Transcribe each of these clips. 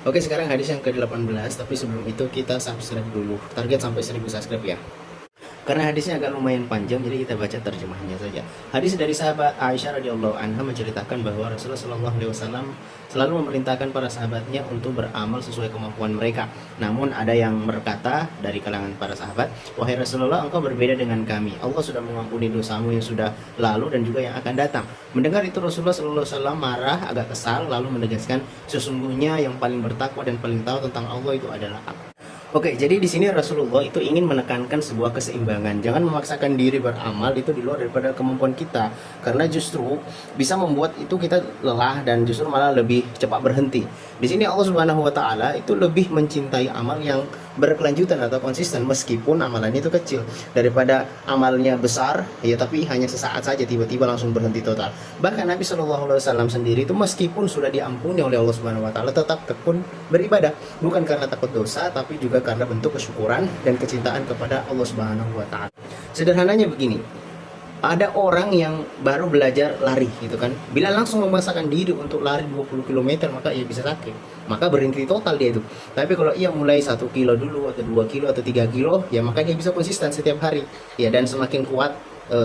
Oke, sekarang hadis yang ke-18, tapi sebelum itu kita subscribe dulu. Target sampai 1000 subscribe ya. Karena hadisnya agak lumayan panjang, jadi kita baca terjemahnya saja. Hadis dari sahabat Aisyah radhiyallahu anha menceritakan bahwa Rasulullah shallallahu alaihi wasallam selalu memerintahkan para sahabatnya untuk beramal sesuai kemampuan mereka. Namun ada yang berkata dari kalangan para sahabat, "Wahai Rasulullah, engkau berbeda dengan kami. Allah sudah mengampuni dosamu yang sudah lalu dan juga yang akan datang." Mendengar itu Rasulullah shallallahu alaihi wasallam marah, agak kesal, lalu menegaskan, "Sesungguhnya yang paling bertakwa dan paling tahu tentang Allah itu adalah aku." Oke, jadi di sini Rasulullah itu ingin menekankan sebuah keseimbangan. Jangan memaksakan diri beramal itu di luar daripada kemampuan kita, karena justru bisa membuat itu kita lelah dan justru malah lebih cepat berhenti. Di sini Allah Subhanahu wa taala itu lebih mencintai amal yang berkelanjutan atau konsisten meskipun amalan itu kecil daripada amalnya besar ya tapi hanya sesaat saja tiba-tiba langsung berhenti total. Bahkan Nabi Shallallahu alaihi wasallam sendiri itu meskipun sudah diampuni oleh Allah Subhanahu wa taala tetap tekun beribadah, bukan karena takut dosa tapi juga karena bentuk kesyukuran dan kecintaan kepada Allah Subhanahu wa taala. Sederhananya begini, ada orang yang baru belajar lari gitu kan, bila langsung memaksakan diri untuk lari 20 km maka ia bisa sakit, maka berhenti total dia itu. Tapi kalau ia mulai 1 kilo dulu atau 2 kilo atau 3 kilo ya maka dia bisa konsisten setiap hari ya, dan semakin kuat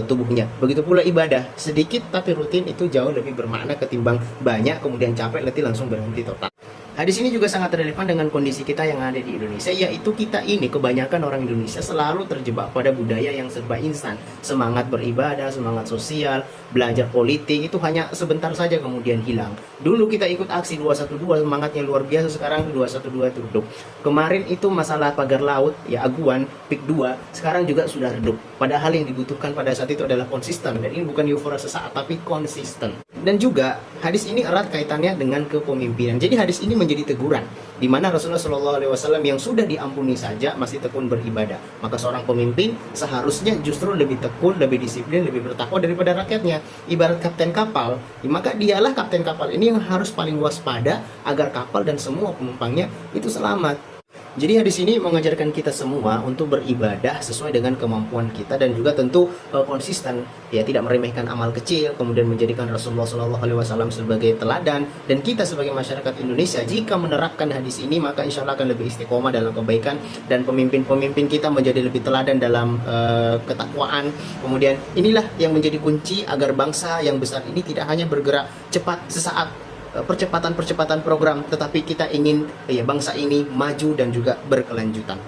tubuhnya. Begitu pula ibadah, sedikit tapi rutin itu jauh lebih bermakna ketimbang banyak kemudian capek letih langsung berhenti total. Hadis ini juga sangat relevan dengan kondisi kita yang ada di Indonesia, yaitu kita ini kebanyakan orang Indonesia selalu terjebak pada budaya yang serba instan. Semangat beribadah, semangat sosial, belajar politik itu hanya sebentar saja kemudian hilang. Dulu kita ikut aksi 212 semangatnya luar biasa, sekarang 212 itu redup. Kemarin itu masalah pagar laut ya aguan PIK 2 sekarang juga sudah redup. Padahal yang dibutuhkan pada saat itu adalah konsisten, dan ini bukan euforia sesaat tapi konsisten. Dan juga hadis ini erat kaitannya dengan kepemimpinan. Jadi hadis ini menjadi teguran di mana Rasulullah Shallallahu alaihi wasallam yang sudah diampuni saja masih tekun beribadah. Maka seorang pemimpin seharusnya justru lebih tekun, lebih disiplin, lebih bertakwa daripada rakyatnya. Ibarat kapten kapal, maka dialah kapten kapal ini yang harus paling waspada agar kapal dan semua penumpangnya itu selamat. Jadi hadis ini mengajarkan kita semua untuk beribadah sesuai dengan kemampuan kita dan juga tentu konsisten ya, tidak meremehkan amal kecil, kemudian menjadikan Rasulullah Shallallahu alaihi wasallam sebagai teladan, dan kita sebagai masyarakat Indonesia jika menerapkan hadis ini maka insya Allah akan lebih istiqomah dalam kebaikan, dan pemimpin-pemimpin kita menjadi lebih teladan dalam ketakwaan. Kemudian inilah yang menjadi kunci agar bangsa yang besar ini tidak hanya bergerak cepat sesaat, percepatan program, tetapi kita ingin ya bangsa ini maju dan juga berkelanjutan.